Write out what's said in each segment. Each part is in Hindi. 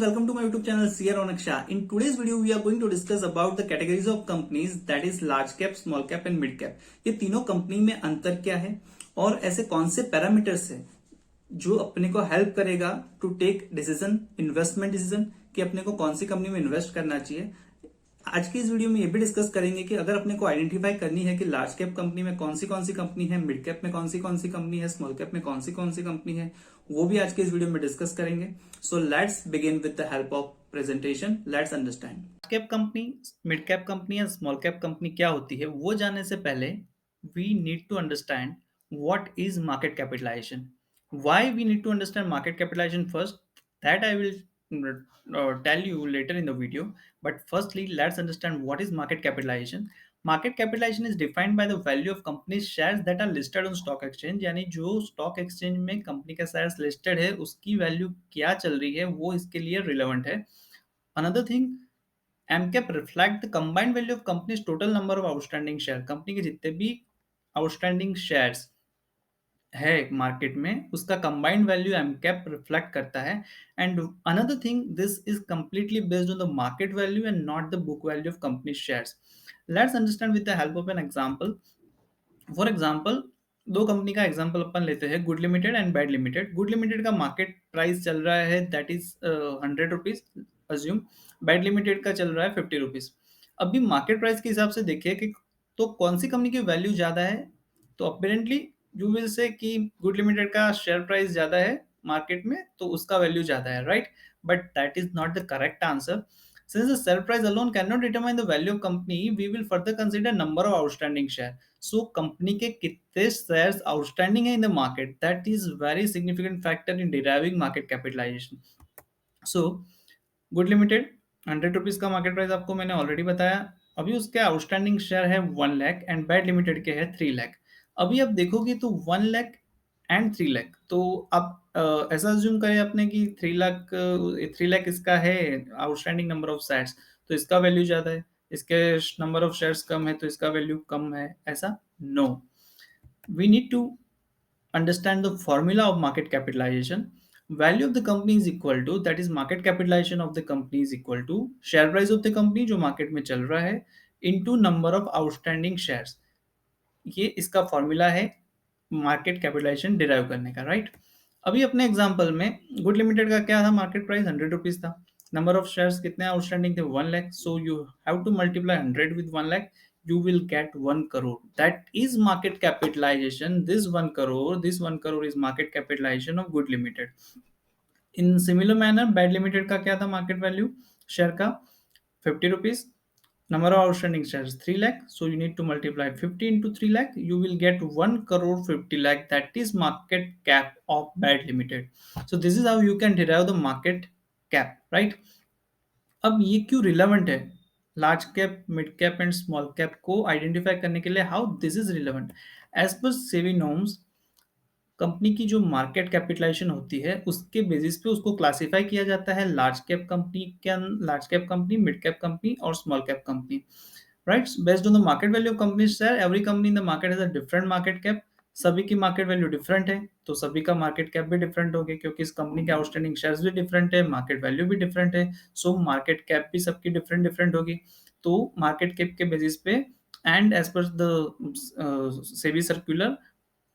welcome to my YouTube channel CR Ronak Shah. In today's video, we are going to discuss about the categories of companies, that is large cap, small cap and mid cap. ये तीनों कंपनी में अंतर क्या है और ऐसे कौन से पैरामीटर्स है जो अपने को हेल्प करेगा to take decision, investment decision कि अपने को कौन सी कंपनी में इन्वेस्ट करना चाहिए। आज की इस वीडियो में ये भी डिस्कस करेंगे कि अगर अपने को आइडेंटिफाई करनी है कि लार्ज कैप कंपनी में कौन सी कंपनी है, मिड कैप में कौन सी कंपनी है, स्मॉल कैप में कौन सी कंपनी है, वो भी आज के इस वीडियो में डिस्कस करेंगे। So let's begin with the help of presentation. Let's understand large cap company, mid cap company या स्मॉल कैप कंपनी क्या होती है, वो जानने से पहले we need to understand what is market capitalization. Why we need to understand market capitalization first, that I will tell you later in the video. But firstly, let's understand what is market capitalization. Market capitalization is defined by the value of company's shares that are listed on stock exchange. यानी जो stock exchange में कंपनी का शेयर्स listed है उसकी वैल्यू क्या चल रही है वो इसके लिए रिलेवेंट है। Another thing, MCAP reflect the combined value of company's total number of outstanding share. Company के जितने भी outstanding shares है मार्केट में उसका कंबाइंड वैल्यू एमकैप रिफ्लेक्ट करता है। And another thing, this is completely based on the market value and not the book value of company shares. Let's understand with the help of an example. For example, दो कंपनी का एग्जांपल अपन लेते हैं, good limited and bad limited. Good limited का मार्केट प्राइस चल रहा है that is 100 rupees assume, bad limited का चल रहा है 50 रुपीज। अभी मार्केट प्राइस के हिसाब से देखिए कि तो कौन सी कंपनी की वैल्यू ज्यादा है, तो अपेरेंटली यू विल से कि गुड लिमिटेड का शेयर प्राइस ज्यादा है मार्केट में तो उसका वैल्यू ज्यादा है, right? But that is not the correct answer. Since the share price alone cannot determine the value of company, we will further consider number of outstanding share. So company के कितने शेयर्स आउटस्टैंडिंग है in the market, that is very significant factor in deriving market capitalization. So good limited 100 rupees का मार्केट प्राइस आपको मैंने ऑलरेडी बताया। अभी उसके आउटस्टैंडिंग शेयर है 1 लाख एंड बैड लिमिटेड के है 3 लाख। अभी आप देखोगे तो 1 लाख एंड 3 लाख, तो आप ऐसा अज्यूम करें आपने कि 3 लाख इसका है आउटस्टैंडिंग नंबर ऑफ शेयर्स, तो इसका वैल्यू ज्यादा है, इसके नंबर ऑफ शेयर्स कम है तो इसका वैल्यू कम है, ऐसा no. We need to understand the formula of market capitalization. Value of the company is equal to, that is market capitalization of the company is equal to share price of the company जो मार्केट में चल रहा है into number of outstanding shares। ये इसका फॉर्मूला है मार्केट कैपिटलाइजेशन डिराइव करने का, राइट? अभी अपने एग्जांपल में गुड लिमिटेड का क्या था, मार्केट प्राइस 100 रुपीज था, नंबर ऑफ शेयर्स कितने आउटस्टैंडिंग थे 1 lakh, so you have to multiply 100 with 1 lakh, you will get 1 crore. That is market capitalization. This 1 crore is market capitalization of good limited. In similar manner, bad limited का क्या था मार्केट वैल्यू शेयर का 50 rupees, number of outstanding shares 3 lakh, so you need to multiply 50 into 3 lakh, you will get 1 crore 50 lakh, that is market cap of bad limited. So this is how you can derive the market cap, right? अब ये क्यों रिलेवेंट है large cap, mid cap and small cap को आइडेंटिफाई करने के लिए, how this is relevant? As per SEBI norms, company की जो मार्केट कैपिटलाइजेशन होती है उसके बेसिस पे उसको क्लासिफाई किया जाता है लार्ज कैप कंपनी के, large cap company, mid cap company और small cap company, right? Based on the market value of company share, every company in the market has a different market cap. सभी की मार्केट वैल्यू डिफरेंट है तो सभी का मार्केट कैप भी डिफरेंट होगी, क्योंकि इस कंपनी के आउटस्टैंडिंग शेयर्स भी डिफरेंट है, मार्केट वैल्यू भी डिफरेंट है, सो मार्केट कैप भी सबकी डिफरेंट डिफरेंट होगी। तो मार्केट कैप के बेसिस पे and as per the SEBI circular,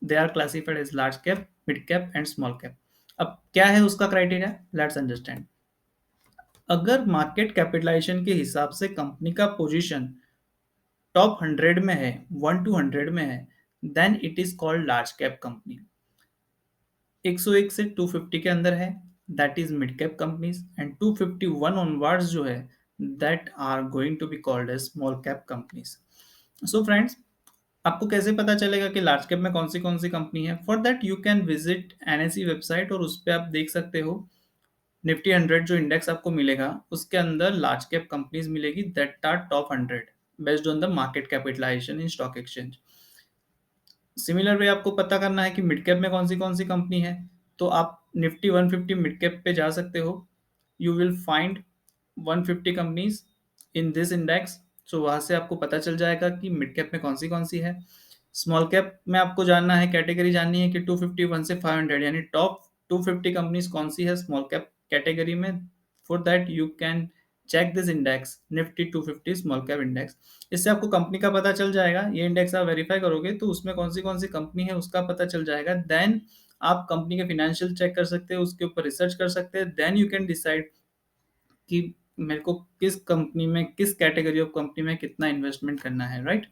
they are classified as large cap, mid cap and small cap. अब क्या है उसका क्राइटेरिया, लेट्स अंडरस्टैंड। अगर मार्केट कैपिटलाइजेशन के हिसाब से कंपनी का पोजीशन टॉप 100 में है, 1 to 100 में है, then it is called large cap company. 101 से 250 के अंदर है that is mid cap companies, and 251 onwards जो है that are going to be called as small cap companies. So friends, आपको कैसे पता चलेगा कि लार्ज कैप में कौन सी कंपनी है? For that you can visit NSE website और उस पर आप देख सकते हो निफ्टी 100 जो इंडेक्स आपको मिलेगा उसके अंदर लार्ज कैप कंपनीज मिलेगी that are top 100 based on the market capitalization in stock exchange. Similar way आपको पता करना है कि मिड कैप में कौन सी कंपनी है, तो आप निफ्टी 150 मिड कैप पे जा सकते हो, you will find 150 companies in this index. So वहां से आपको पता चल जाएगा कि मिड कैप में कौन सी है। स्मॉल कैप में आपको जानना है, कैटेगरी जाननी है कि 251 से 500 यानी टॉप 250 कंपनीज कौन सी है स्मॉल कैप कैटेगरी में, for that you can check this index Nifty 250 small cap index. इससे आपको कंपनी का पता चल जाएगा, ये इंडेक्स आप वेरीफाई करोगे तो उसमें कौन सी कंपनी है उसका पता चल जाएगा। देन आप कंपनी के फिनेंशियल चेक कर सकते हो, उसके ऊपर रिसर्च कर सकते हैं। देन यू कैन डिसाइड कि मेरे को किस कंपनी में, किस कैटेगरी ऑफ कंपनी में कितना इन्वेस्टमेंट करना है, राइट।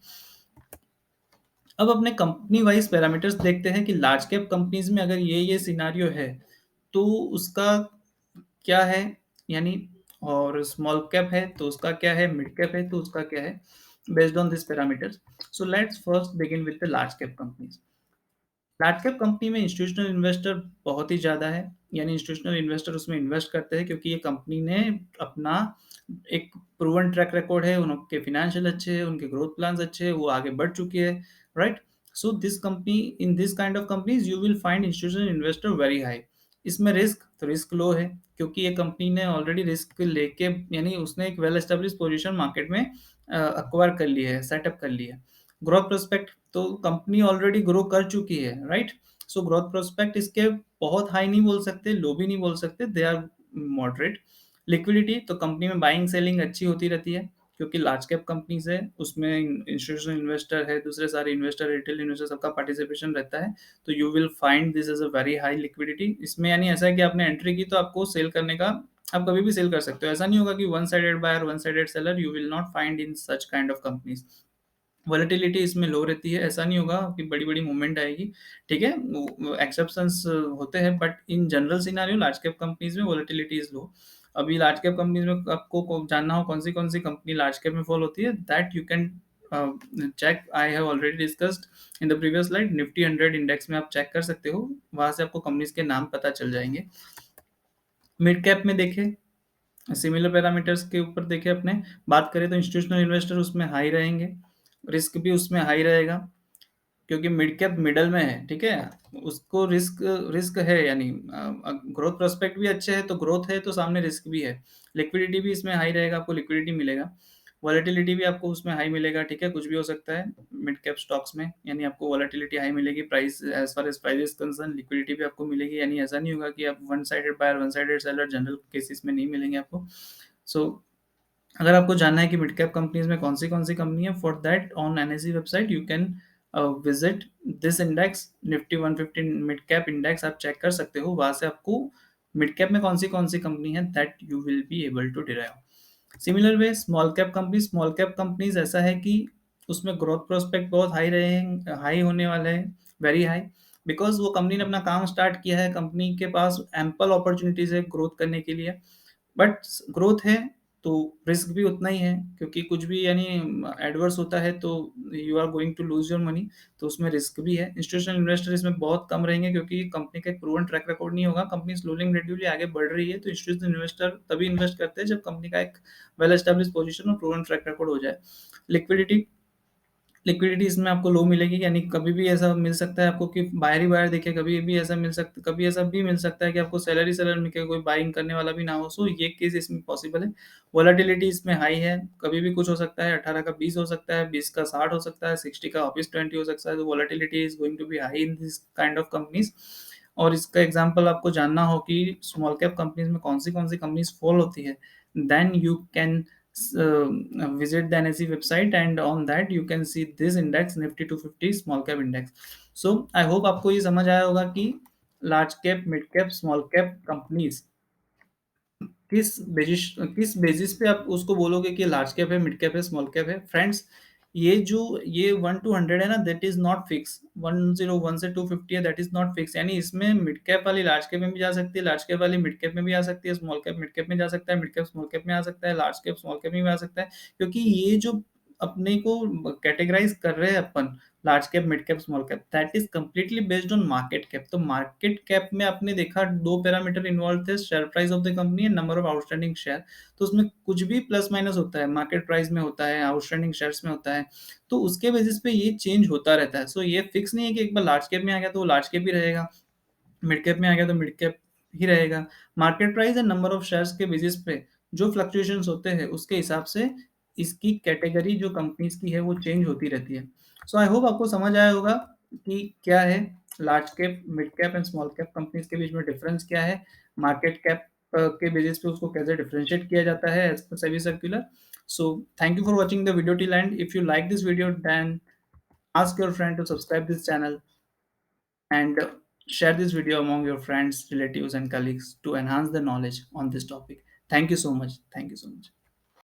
अब अपने कंपनी वाइज पैरामीटर्स देखते हैं कि लार्ज कैप कंपनीज में अगर ये सिनारियो है तो उसका क्या है, यानी और स्मॉल कैप है तो उसका क्या है, मिड कैप है तो उसका क्या है, based on this parameters. So let's first begin with the large cap companies. Large cap company में इंस्टीट्यूशनल इन्वेस्टर बहुत ही ज़्यादा है, यानी इंस्टीट्यूशनल इन्वेस्टर उसमें इन्वेस्ट करते हैं क्योंकि ये कंपनी ने अपना एक प्रूवन ट्रैक रिकॉर्ड है, उनके फाइनेंशियल अच्छे हैं, उनके ग्रोथ प्लान्स अच्छे हैं, वो आगे बढ़ चुकी है, right. So this company, in this kind of companies you will find institutional investor very high. इसमें रिस्क लो है क्योंकि ये कंपनी ने ऑलरेडी रिस्क लेके, यानी उसने एक वेल एस्टेब्लिश पोजीशन मार्केट में अक्वायर कर ली है, सेटअप कर ली है। ग्रोथ प्रोस्पेक्ट, तो कंपनी ऑलरेडी ग्रो कर चुकी है, राइट। सो ग्रोथ प्रोस्पेक्ट इसके बहुत हाई नहीं बोल सकते, लो भी नहीं बोल सकते, दे आर मॉडरेट। लिक्विडिटी, तो कंपनी में बाइंग सेलिंग अच्छी होती रहती है क्योंकि लार्ज कैप कंपनीज है, उसमें इंस्टीट्यूशनल इन्वेस्टर है, दूसरे सारे इन्वेस्टर, रिटेल इन्वेस्टर, सबका पार्टिसिपेशन रहता है। तो you will find this is a very high liquidity इसमें, यानी ऐसा है कि आपने एंट्री की तो आपको सेल करने का, आप कभी भी सेल कर सकते हो। ऐसा नहीं होगा कि one sided buyer one sided seller, you will not find in such kind of companies. Volatility इसमें लो रहती है, ऐसा नहीं होगा कि बड़ी-बड़ी मूवमेंट आएगी, ठीक है? वो एक्सेप्शंस होते हैं but in general scenario large cap companies में वॉलेटिलिटी इज़ लो। अभी लार्ज कैप कंपनीज़ में आपको जानना हो कौन-सी कंपनी लार्ज कैप में फॉल होती है, that you can check, I have already discussed in the previous slide. Nifty 100 index में आप चेक कर सकते हो, वहाँ से आपको कंपनीज़ के नाम पता चल जाएँगे। मिड कैप में देखें, सिमिलर पैरामीटर्स के ऊपर देखें अपने, बात करें तो इंस्टीट्यूशनल इन्वेस्टर उसमें हाई रहेंगे, रिस्क भी उसमें हाई रहेगा क्योंकि मिड कैप मिडल में है, ठीक है? उसको रिस्क रिस्क है, यानी ग्रोथ प्रोस्पेक्ट भी अच्छे हैं तो ग्रोथ है तो सामने रिस्क भी है। लिक्विडिटी भी इसमें हाई रहेगा, आपको लिक्विडिटी मिलेगा। वॉलेटिलिटी भी आपको उसमें हाई मिलेगा, ठीक है? कुछ भी हो सकता है मिड कैप स्टॉक्स में, यानी आपको वॉलेटिलिटी हाई मिलेगी। Price, as far as price is concern, liquidity भी आपको मिलेगी, यानी ऐसा नहीं होगा कि आप one sided buyer, one sided seller, general cases में नहीं मिलेंगे आपको। सो अगर आपको जानना है कि मिड कैप कंपनीज में कौन सी कंपनी है, for that on NSE website you can visit this index, Nifty 150 mid cap index, आप चेक कर सकते हो। वहां से आपको मिड कैप में कौन सी कंपनी है that you will be able to derive. Similar way small cap companies ऐसा है कि उसमें ग्रोथ प्रोस्पेक्ट बहुत हाई रहे, हाई होने वाले हैं, वेरी हाई, बिकॉज वो कंपनी ने अपना काम स्टार्ट किया है, कंपनी के पास एम्पल अपॉर्चुनिटीज है ग्रोथ करने के लिए। बट ग्रोथ है तो रिस्क भी उतना ही है क्योंकि कुछ भी, यानी एडवर्स होता है तो you are going to lose your money, तो उसमें रिस्क भी है। इंस्टीट्यूशनल इन्वेस्टर इसमें बहुत कम रहेंगे क्योंकि कंपनी का एक प्रूवन ट्रैक रिकॉर्ड नहीं होगा, कंपनी स्लोली ग्रेजुअली आगे बढ़ रही है, तो इंस्टीट्यूशनल इन्वेस्टर तभी इन्वेस्ट करते हैं जब कंपनी का एक वेल एस्टेब्लिश पोजीशन और प्रूवन ट्रैक रिकॉर्ड हो जाए। लिक्विडिटी, लिक्विडिटी इसमें आपको लो मिलेगी, यानी कभी भी ऐसा मिल सकता है आपको कि बायर ही बायर दिखे, कभी भी ऐसा मिल सकता, कभी ऐसा भी मिल सकता है कि आपको सेलर मिले, कोई बाइंग करने वाला भी ना हो। सो ये केस इसमें पॉसिबल है। वोलेटिलिटी इसमें हाई है, कभी भी कुछ हो सकता है, 18 का 20 हो सकता है, 20 का 60 हो सकता है, 60 का ऑफिस 20 हो सकता है। तो volatility is going to be high in this kind of companies. और इसका एग्जांपल आपको जानना हो कि स्मॉल कैप कंपनीज में कौन सी कंपनीज फॉल होती है, then you can visit the NSE website and on that you can see this index Nifty 250 small cap index. So I hope आपको ये समझ आया होगा कि large cap, mid cap, small cap companies किस बेसिस पे आप उसको बोलोगे कि लार्ज कैप है, मिड कैप है, स्मॉल कैप है। फ्रेंड्स, ये जो ये 1 to 100 है ना, दैट इज नॉट फिक्स। 101 से 250 है, दैट इज नॉट फिक्स, यानी इसमें मिड कैप वाली लार्ज कैप में भी जा सकती है, लार्ज कैप वाली मिड कैप में भी आ सकती है, स्मॉल कैप मिड कैप में जा सकता है, मिड कैप स्मॉल कैप में आ सकता है, लार्ज कैप स्मॉल कैप में भी आ सकता है। क्योंकि ये जो अपने को कैटेगराइज कर रहे हैं अपन, large cap, mid cap, small cap, that is completely based on market cap. तो मार्केट कैप में आपने देखा दो पैरामीटर इन्वॉल्व थे, share price of the company and number of outstanding share. तो उसमें कुछ भी प्लस माइनस होता है, मार्केट प्राइस में होता है, आउटस्टैंडिंग शेयर्स में होता है, तो उसके बेसिस पे ये चेंज होता रहता है। सो ये फिक्स नहीं है कि एक बार लार्ज कैप में आ गया तो वो लार्ज कैप ही रहेगा, मिड कैप में आ गया तो मिड कैप ही रहेगा। Market price and number of shares के बेसिस पे जो फ्लक्चुएशंस होते हैं उसके हिसाब से इसकी कैटेगरी जो कंपनीज की है वो चेंज होती रहती है। सो आई होप आपको समझ आया होगा कि क्या है large cap, mid cap and small cap companies के बीच में डिफरेंस क्या है, मार्केट कैप के बेसिस पे उसको कैसे डिफरेंशिएट किया जाता है as per SEBI circular. So thank you for watching the video till end. If you like this video, then ask your friend to subscribe this channel and share this video among your friends, relatives, and colleagues to enhance the knowledge on this topic. Thank you so much. Thank you so much.